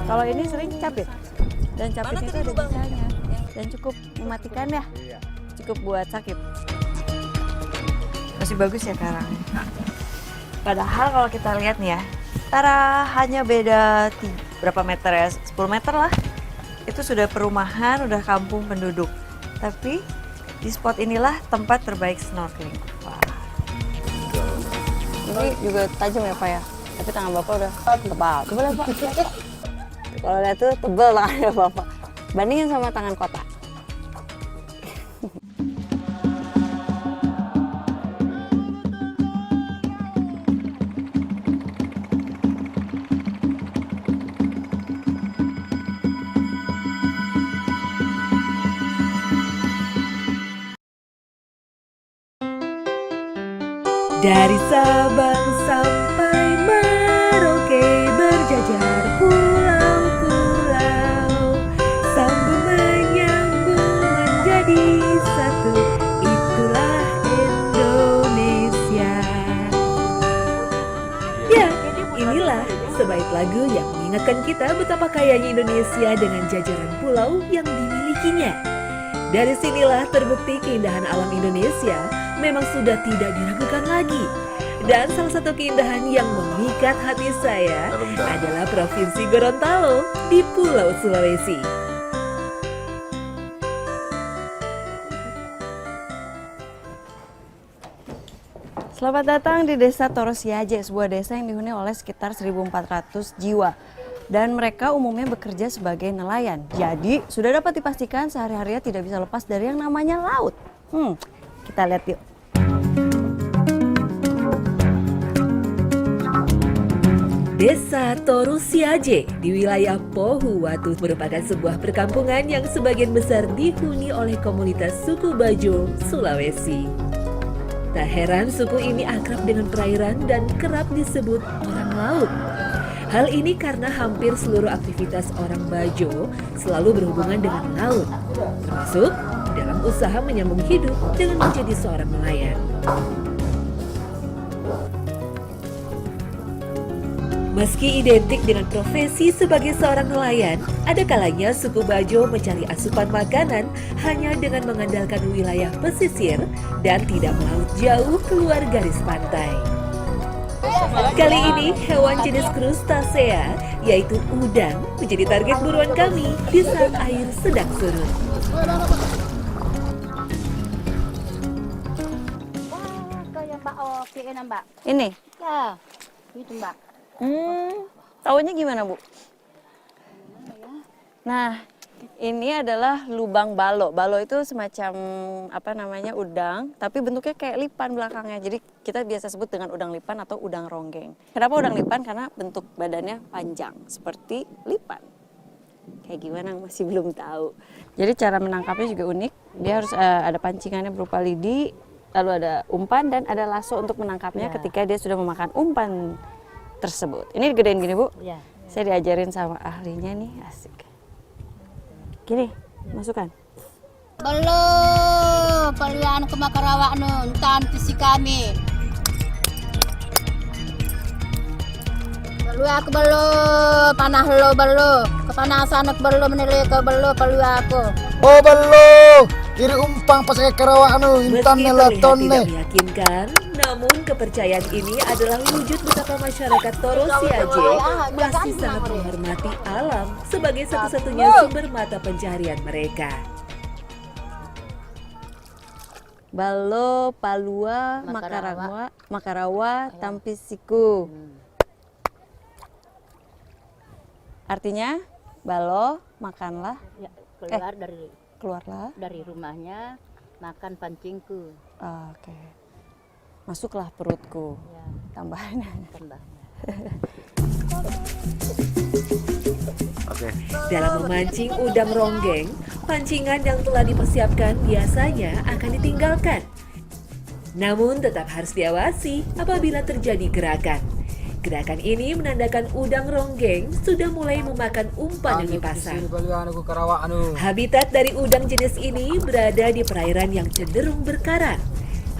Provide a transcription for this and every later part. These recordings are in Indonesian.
Kalau ini sering capit. Dan capit itu ada bisanya. Dan cukup mematikan ya. Cukup buat sakit. Masih bagus ya karang. Padahal kalau kita lihat nih ya, antara hanya beda berapa meter ya, 10 meter lah. Itu sudah perumahan, udah kampung penduduk. Tapi di spot inilah tempat terbaik snorkeling. Wah. Ini juga tajam ya Pak ya? Tapi tangan Bapak udah tebal. Coba lihat Pak. Kalau lihat tuh tebal tangannya Bapak. Bandingin sama tangan kota. Dari Sabang sampai Merauke berjajar pulau-pulau, sambung menyambung menjadi satu, itulah Indonesia. Ya, inilah sebaik lagu yang mengingatkan kita betapa kayanya Indonesia dengan jajaran pulau yang dimilikinya. Dari sinilah terbukti keindahan alam Indonesia memang sudah tidak diragukan lagi. Dan salah satu keindahan yang memikat hati saya adalah Provinsi Gorontalo di Pulau Sulawesi. Selamat datang di Desa Torosiaje, sebuah desa yang dihuni oleh sekitar 1.400 jiwa. Dan mereka umumnya bekerja sebagai nelayan. Jadi sudah dapat dipastikan sehari-harinya tidak bisa lepas dari yang namanya laut. Kita lihat yuk. Desa Torosiaje di wilayah Pohuwatu merupakan sebuah perkampungan yang sebagian besar dihuni oleh komunitas suku Bajo, Sulawesi. Tak heran suku ini akrab dengan perairan dan kerap disebut orang laut. Hal ini karena hampir seluruh aktivitas orang Bajo selalu berhubungan dengan laut, termasuk dalam usaha menyambung hidup dengan menjadi seorang nelayan. Meski identik dengan profesi sebagai seorang nelayan, ada kalanya suku Bajo mencari asupan makanan hanya dengan mengandalkan wilayah pesisir dan tidak melaut jauh keluar garis pantai. Kali ini hewan jenis krustasea yaitu udang menjadi target buruan kami di saat air sedang surut. Mbak. Ini? Ya, itu Mbak. Tahunya gimana Bu? Nah, ini adalah lubang balo. Balo itu semacam apa namanya udang, tapi bentuknya kayak lipan belakangnya. Jadi kita biasa sebut dengan udang lipan atau udang ronggeng. Kenapa udang lipan? Karena bentuk badannya panjang seperti lipan. Kayak gimana masih belum tahu. Jadi cara menangkapnya juga unik. Dia harus ada pancingannya berupa lidi, lalu ada umpan dan ada lasso untuk menangkapnya ketika dia sudah memakan umpan tersebut. Ini digedein gini Bu? Iya. Saya diajarin sama ahlinya nih, asik. Gini, masukkan. Belum, palian ke Makarawak nun, tan pisi kami. Perlu aku belum, panah lo belum, kepanasan aku belum menilai ke belum perlu aku. Oh belum, iri umpang pas ke Karawak anu, intan Meski nelaton terlihat tidak nih. meyakinkan, namun kepercayaan ini adalah wujud betapa masyarakat Torosiaje masih sangat menghormati alam sebagai satu-satunya sumber mata pencaharian mereka. Balo, Palua, Makarawa, Tampisiku. Artinya, balo, makanlah, Ya, keluarlah. dari rumahnya makan pancingku. Oke. Masuklah perutku. Ya, Tambahannya. tambahnya. Dalam memancing udang ronggeng, pancingan yang telah dipersiapkan biasanya akan ditinggalkan. Namun tetap harus diawasi apabila terjadi gerakan. Gerakan ini menandakan udang ronggeng sudah mulai memakan umpan yang dipasang. Habitat dari udang jenis ini berada di perairan yang cenderung berkarang,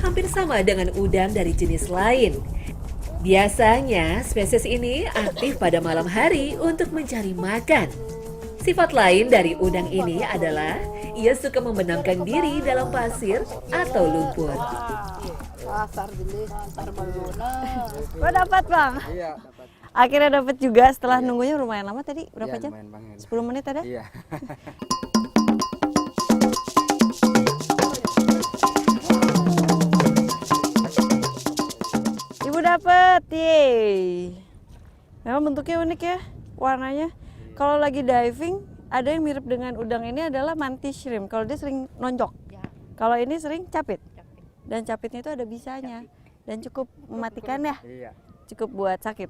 hampir sama dengan udang dari jenis lain. Biasanya spesies ini aktif pada malam hari untuk mencari makan. Sifat lain dari udang ini adalah ia suka membenamkan diri dalam pasir atau lumpur. Gua dapat bang. Iya, dapat. Akhirnya dapat juga setelah nunggunya lumayan lama tadi. Berapa Iya, jam? lumayan banget. 10 menit ada? Iya. Ibu dapet, yeay. Memang bentuknya unik ya, warnanya. Kalau lagi diving, ada yang mirip dengan udang ini adalah mantis shrimp. Kalau dia sering nonjok. Kalau ini sering capit. Dan capitnya itu ada bisanya. Dan cukup mematikan ya, Iya. cukup buat sakit.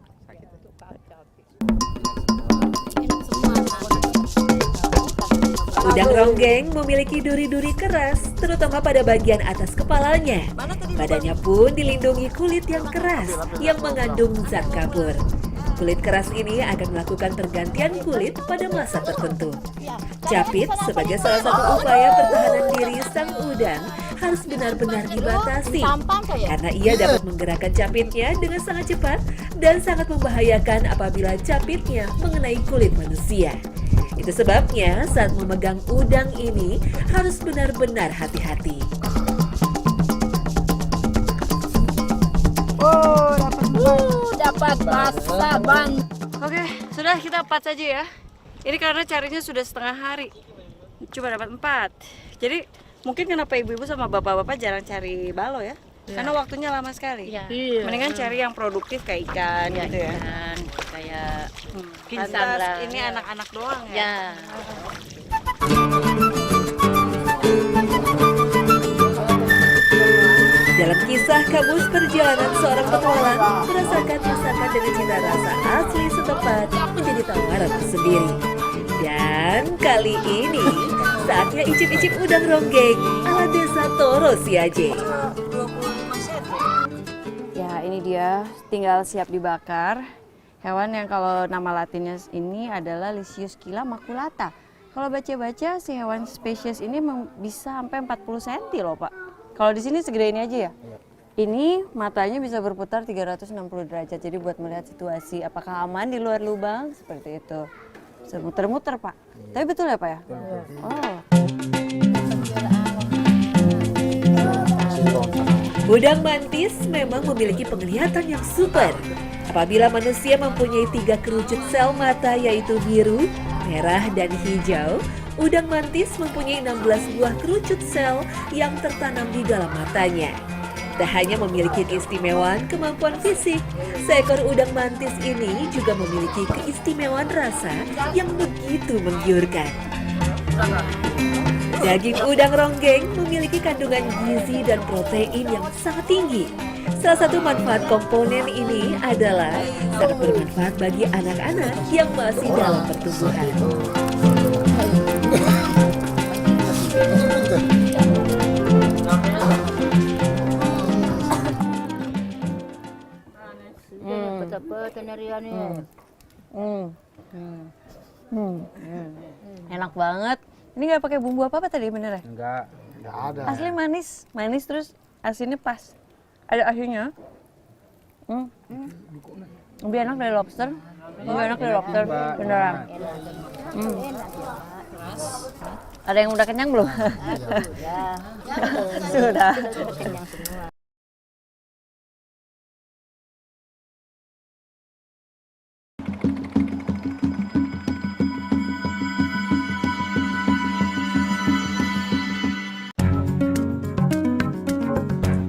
Udang ronggeng memiliki duri-duri keras, terutama pada bagian atas kepalanya. Badannya pun dilindungi kulit yang keras yang mengandung zat kapur. Kulit keras ini akan melakukan pergantian kulit pada masa tertentu. Capit sebagai salah satu upaya pertahanan diri sang udang harus benar-benar dibatasi karena ia dapat menggerakkan capitnya dengan sangat cepat dan sangat membahayakan apabila capitnya mengenai kulit manusia. Itu sebabnya saat memegang udang ini harus benar-benar hati-hati. Dapat basah ban. Oke, sudah kita 4 saja ya. Ini karena carinya sudah setengah hari. Cuma dapat 4. Jadi mungkin kenapa ibu-ibu sama bapak-bapak jarang cari balo ya? Karena waktunya lama sekali. Mendingan cari yang produktif kayak ikan gitu ya. Kayak Pantas Insang lah. ini anak-anak doang ya. ya. Dalam kisah kamus perjalanan seorang petualang merasakan masakan dengan cita rasa asli setempat menjadi tawaran tersendiri. Dan kali ini saatnya icip-icip udang ronggeng ala desa Toro Siaje. Ya ini dia, tinggal siap dibakar. Hewan yang kalau nama latinnya ini adalah Lisiuscylla maculata. Kalau baca-baca si hewan spesies ini bisa sampai 40 cm loh Pak. Kalau di sini segede ini aja ya? Ini matanya bisa berputar 360 derajat. Jadi buat melihat situasi apakah aman di luar lubang seperti itu. Bisa muter-muter Pak. Tapi betul ya Pak ya? Oh. Udang mantis memang memiliki penglihatan yang super. Apabila manusia mempunyai 3 kerucut sel mata yaitu biru, merah, dan hijau, udang mantis mempunyai 16 buah kerucut sel yang tertanam di dalam matanya. Tak hanya memiliki keistimewaan kemampuan fisik, seekor udang mantis ini juga memiliki keistimewaan rasa yang begitu menggiurkan. Daging udang ronggeng memiliki kandungan gizi dan protein yang sangat tinggi. Salah satu manfaat komponen ini adalah sangat bermanfaat bagi anak-anak yang masih dalam pertumbuhan. Dapat kenarian nih. Enak banget. Ini nggak pakai bumbu apa-apa tadi bener ya? Enggak. Nggak ada. Asli manis, manis terus asinnya pas. Ada asinnya. Lebih enak dari lobster. Lebih enak dari lobster, beneran. Ada yang udah kenyang belum? Sudah.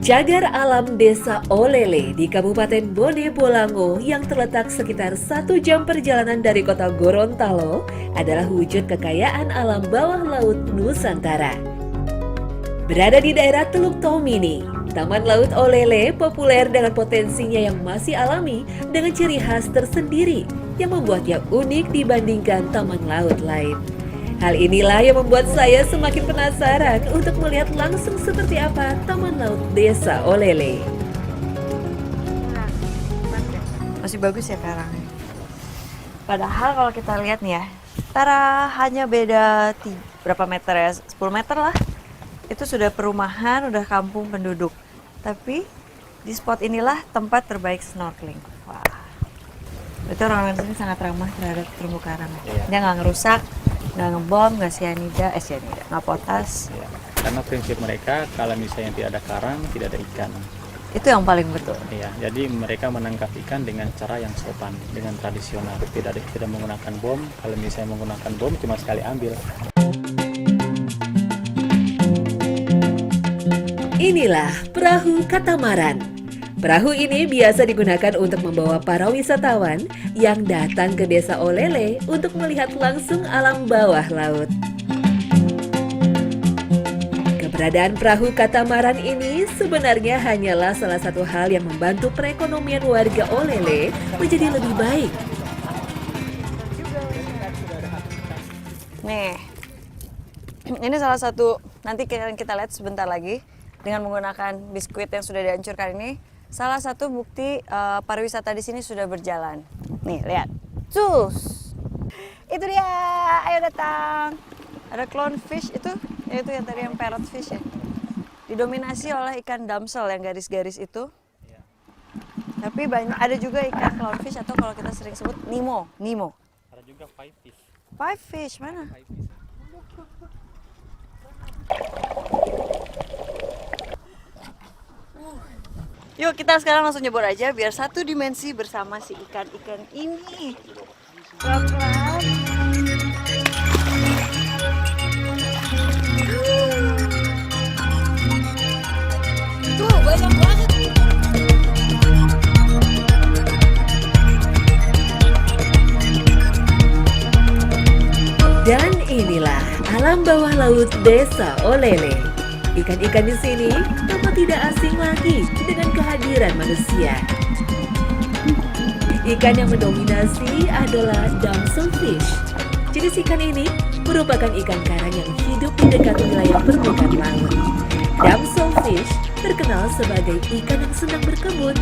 Cagar alam Desa Olele di Kabupaten Bone Bolango yang terletak sekitar 1 jam perjalanan dari kota Gorontalo adalah wujud kekayaan alam bawah laut Nusantara. Berada di daerah Teluk Tomini, Taman Laut Olele populer dengan potensinya yang masih alami dengan ciri khas tersendiri yang membuatnya unik dibandingkan taman laut lain. Hal inilah yang membuat saya semakin penasaran untuk melihat langsung seperti apa Taman Laut Desa Olele. Masih bagus ya karangnya. Padahal kalau kita lihat nih ya, antara hanya beda berapa meter ya, 10 meter lah. Itu sudah perumahan, udah kampung penduduk. Tapi Di spot inilah tempat terbaik snorkeling. Wah. Itu orang-orang di sini sangat ramah terhadap terumbu karang. Iya. Dia nggak ngerusak, nggak ngebom, nggak sianida, nggak potas. Ya. Karena prinsip mereka kalau misalnya tidak ada karang, tidak ada ikan. Itu yang paling betul. Ya, jadi mereka menangkap ikan dengan cara yang sopan, dengan tradisional. Tidak menggunakan bom. Kalau misalnya menggunakan bom, cuma sekali ambil. Inilah perahu katamaran. Perahu ini biasa digunakan untuk membawa para wisatawan yang datang ke Desa Olele untuk melihat langsung alam bawah laut. Keberadaan perahu katamaran ini sebenarnya hanyalah salah satu hal yang membantu perekonomian warga Olele menjadi lebih baik. Nih, ini salah satu, nanti kita lihat sebentar lagi dengan menggunakan biskuit yang sudah dihancurkan ini. Salah satu bukti pariwisata di sini sudah berjalan. Nih, lihat. Cus. Itu dia. Ayo datang. Ada clownfish itu, yaitu yang tadi yang parrotfish ya. Didominasi oleh ikan damsel yang garis-garis itu. Tapi banyak, ada juga ikan clownfish atau kalau kita sering sebut Nemo. Ada juga five fish. Five fish mana? Yuk kita sekarang langsung nyebur aja biar satu dimensi bersama si ikan-ikan ini. Pelan-pelan. Tuh banyak banget. Dan inilah alam bawah laut Desa Olele. Ikan-ikan di sini tampak tidak asing lagi dengan kehadiran manusia. Ikan yang mendominasi adalah damselfish. Jenis ikan ini merupakan ikan karang yang hidup di dekat wilayah permukaan laut. Damselfish terkenal sebagai ikan yang senang berkebun.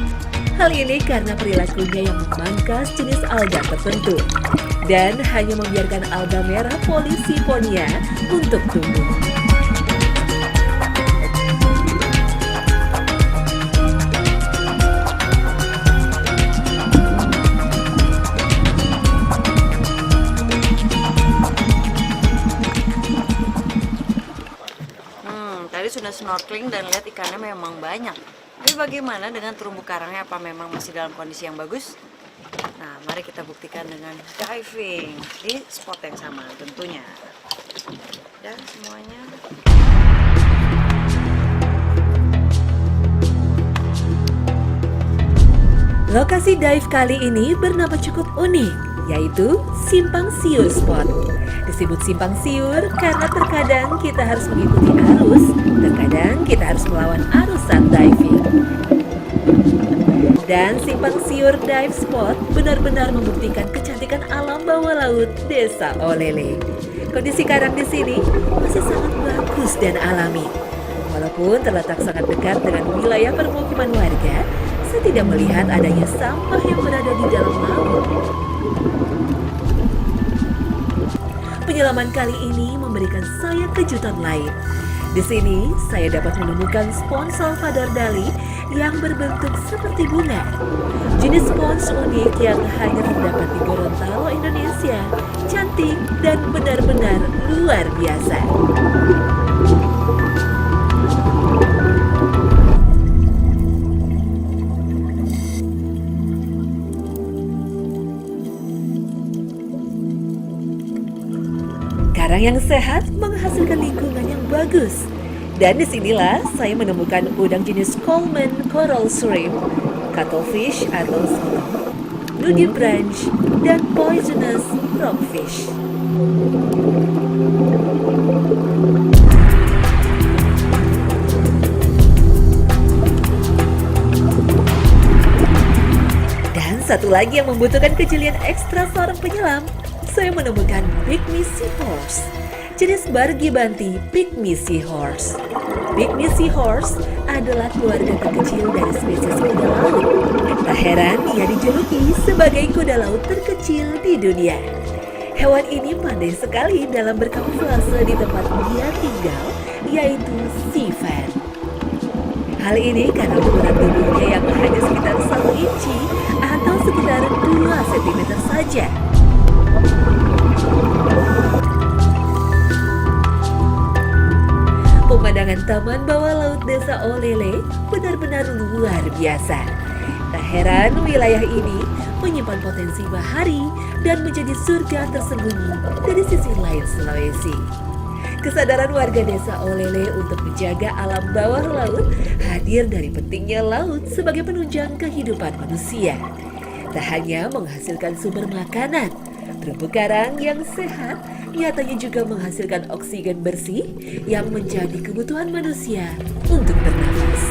Hal ini karena perilakunya yang memangkas jenis alga tertentu dan hanya membiarkan alga merah Polysiponia untuk tumbuh. Tadi sudah snorkeling dan lihat ikannya memang banyak. Tapi bagaimana dengan terumbu karangnya? Apa memang masih dalam kondisi yang bagus? Nah, mari kita buktikan dengan diving di spot yang sama tentunya. Dan semuanya. Lokasi dive kali ini bernama cukup unik, yaitu Simpang Siur Spot. Disebut simpang siur karena terkadang kita harus mengikuti arus, terkadang kita harus melawan arus saat diving. Dan simpang siur dive spot benar-benar membuktikan kecantikan alam bawah laut Desa Olele. Kondisi karang di sini masih sangat bagus dan alami. Walaupun terletak sangat dekat dengan wilayah permukiman warga, saya tidak melihat adanya sampah yang berada di dalam laut. Penyelaman kali ini memberikan saya kejutan lain. Di sini, saya dapat menemukan spons Salvador Dali yang berbentuk seperti bunga. Jenis spons unik yang hanya terdapat di Gorontalo, Indonesia. Cantik dan benar-benar luar biasa. Karang yang sehat menghasilkan lingkungan yang bagus. Dan disinilah saya menemukan udang jenis Coleman Coral Shrimp, Cuttlefish atau sotong, Nudibranch, dan Poisonous Rockfish. Dan satu lagi yang membutuhkan kejelian ekstra seorang penyelam, saya menemukan Pygmy Seahorse, jenis Bargibanti Pygmy Seahorse. Pygmy Seahorse adalah keluarga terkecil dari spesies kuda laut. Tak heran ia dijuluki sebagai kuda laut terkecil di dunia. Hewan ini pandai sekali dalam berkamuflase di tempat dia tinggal, yaitu sea fan. Hal ini karena ukuran tubuhnya yang hanya sekitar 1 inci atau sekitar 2 cm saja. Pemandangan Taman Bawah Laut Desa Olele benar-benar luar biasa. Tak heran wilayah ini menyimpan potensi bahari dan menjadi surga tersembunyi dari sisi lain Sulawesi. Kesadaran warga desa Olele untuk menjaga alam bawah laut hadir dari pentingnya laut sebagai penunjang kehidupan manusia. Tak hanya menghasilkan sumber makanan, terumbu karang yang sehat nyatanya juga menghasilkan oksigen bersih yang menjadi kebutuhan manusia untuk bernafas.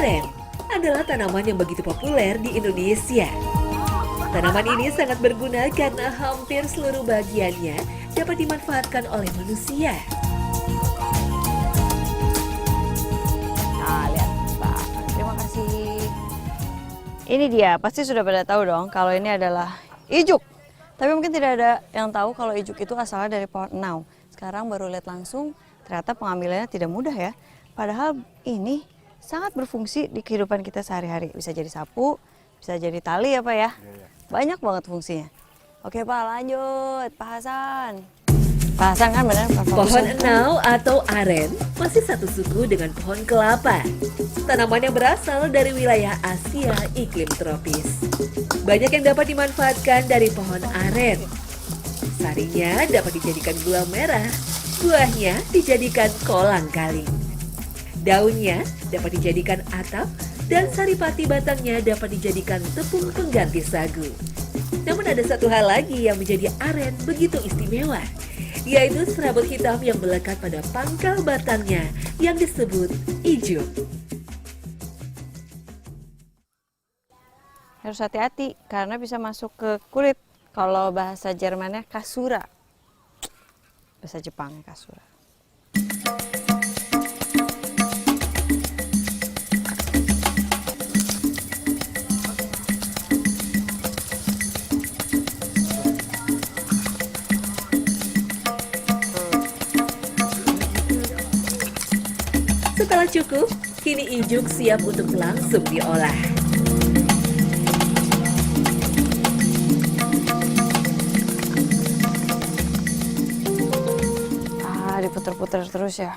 Aren adalah tanaman yang begitu populer di Indonesia. Tanaman ini sangat berguna karena hampir seluruh bagiannya dapat dimanfaatkan oleh manusia. Nah, lihat Pak. Terima kasih. Ini dia, pasti sudah pada tahu dong kalau ini adalah ijuk. Tapi mungkin tidak ada yang tahu kalau ijuk itu asalnya dari pohon enau. Sekarang baru lihat langsung, ternyata pengambilannya tidak mudah ya. Padahal ini sangat berfungsi di kehidupan kita sehari-hari. Bisa jadi sapu, bisa jadi tali ya Pak ya. Banyak banget fungsinya. Oke Pak, lanjut Pak Hasan. Pak Hasan kan benar Pohon enau atau aren masih satu suku dengan pohon kelapa. Tanaman yang berasal dari wilayah Asia iklim tropis. Banyak yang dapat dimanfaatkan dari pohon aren. Sarinya dapat dijadikan gula merah, buahnya dijadikan kolang kaling. Daunnya dapat dijadikan atap dan saripati batangnya dapat dijadikan tepung pengganti sagu. Namun ada satu hal lagi yang menjadi aren begitu istimewa, yaitu serabut hitam yang melekat pada pangkal batangnya yang disebut ijuk. harus hati-hati karena bisa masuk ke kulit. Kalau bahasa Jermannya kasura, bahasa Jepangnya kasura. Setelah cukup, kini ijuk siap untuk langsung diolah. Diputer-puter terus ya.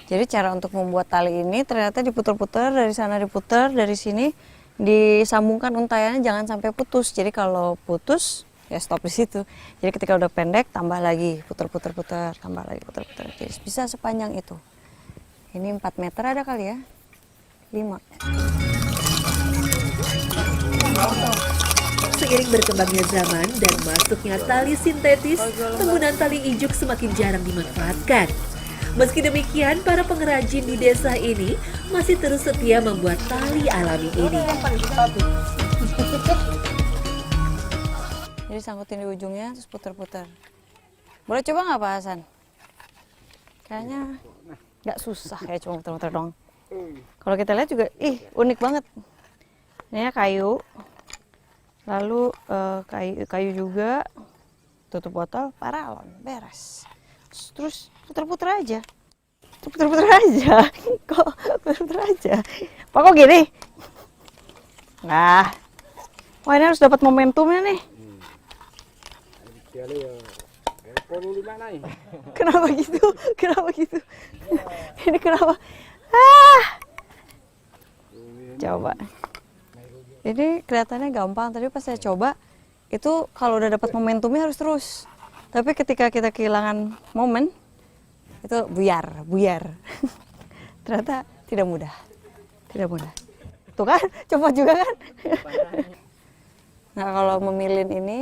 Jadi cara untuk membuat tali ini ternyata diputer-puter, dari sana diputer, dari sini disambungkan untayannya jangan sampai putus. Jadi kalau putus ya stop di situ. Jadi ketika udah pendek tambah lagi, puter-puter-puter, tambah lagi puter-puter. Jadi bisa sepanjang itu. Ini 4 meter ada kali ya? 5. Seiring berkembangnya zaman dan masuknya tali sintetis, penggunaan tali ijuk semakin jarang dimanfaatkan. Meski demikian, para pengrajin di desa ini masih terus setia membuat tali alami ini. Jadi sangkutin di ujungnya terus puter-puter. Boleh coba nggak Pak Hasan? Kayaknya nggak susah ya, cuma puter-puter dong. Kalau kita lihat juga, unik banget. Ini ya kayu. Lalu kayu juga, tutup botol, paralon, beres. Terus puter-puter aja. Puter-puter aja. Kok puter-puter aja? Pak kok gini? Nah, wah ini harus dapat momentumnya nih. Kenapa gitu? Kenapa gitu? Ini kenapa? Coba. Ini kelihatannya gampang, tapi pas saya coba itu kalau udah dapat momentumnya harus terus. Tapi ketika kita kehilangan momen itu buyar. Ternyata tidak mudah. Tuh kan, coba juga kan. Nah kalau memilin ini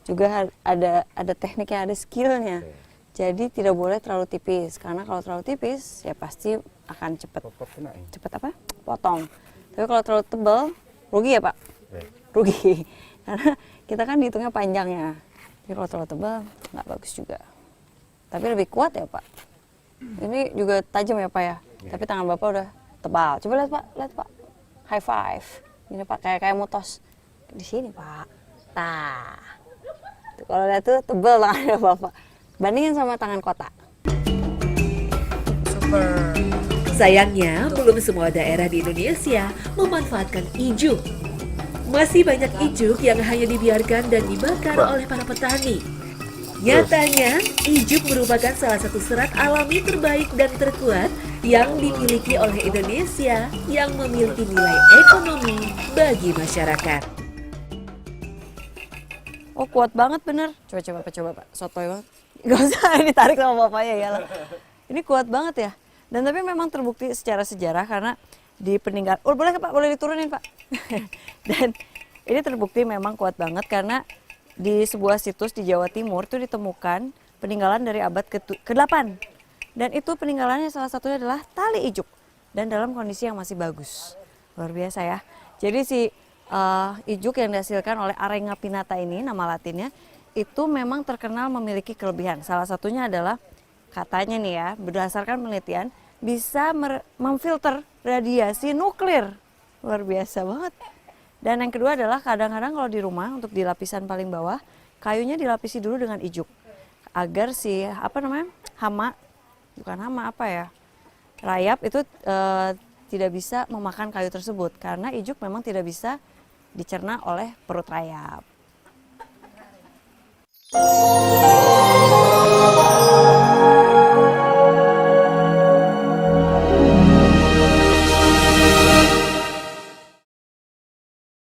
juga ada tekniknya, ada skillnya. Jadi tidak boleh terlalu tipis, karena kalau terlalu tipis ya pasti akan cepet apa? Potong. Tapi kalau terlalu tebal rugi ya Pak? Rugi. Karena kita kan dihitungnya panjangnya. Jadi kalau terlalu tebal nggak bagus juga. Tapi lebih kuat ya Pak. Ini juga tajam ya Pak ya. Tapi tangan Bapak udah tebal. Coba lihat Pak. High five. Ini Pak kayak mutos. Di sini Pak. Nah. Tuh, kalau lihat tuh tebal tangannya Bapak. Bandingin sama tangan kotak. Super. Sayangnya, belum semua daerah di Indonesia memanfaatkan ijuk. Masih banyak ijuk yang hanya dibiarkan dan dibakar oleh para petani. Nyatanya, ijuk merupakan salah satu serat alami terbaik dan terkuat yang dimiliki oleh Indonesia yang memiliki nilai ekonomi bagi masyarakat. Oh kuat banget bener. Coba Pak. Sotoy banget. Gak usah ditarik sama bapaknya ya lah. Ini kuat banget ya. Dan tapi memang terbukti secara sejarah karena di peninggalan. Oh boleh Pak, boleh diturunin Pak. Dan ini terbukti memang kuat banget karena di sebuah situs di Jawa Timur itu ditemukan peninggalan dari abad ke-8. Dan itu peninggalannya salah satunya adalah tali ijuk. Dan dalam kondisi yang masih bagus. Luar biasa ya. Jadi si ijuk yang dihasilkan oleh Arenga pinnata ini, nama latinnya, itu memang terkenal memiliki kelebihan. Salah satunya adalah katanya nih ya, berdasarkan penelitian bisa memfilter radiasi nuklir. Luar biasa banget. Dan yang kedua adalah kadang-kadang kalau di rumah untuk di lapisan paling bawah, kayunya dilapisi dulu dengan ijuk. Agar si rayap itu tidak bisa memakan kayu tersebut. Karena ijuk memang tidak bisa dicerna oleh perut rayap.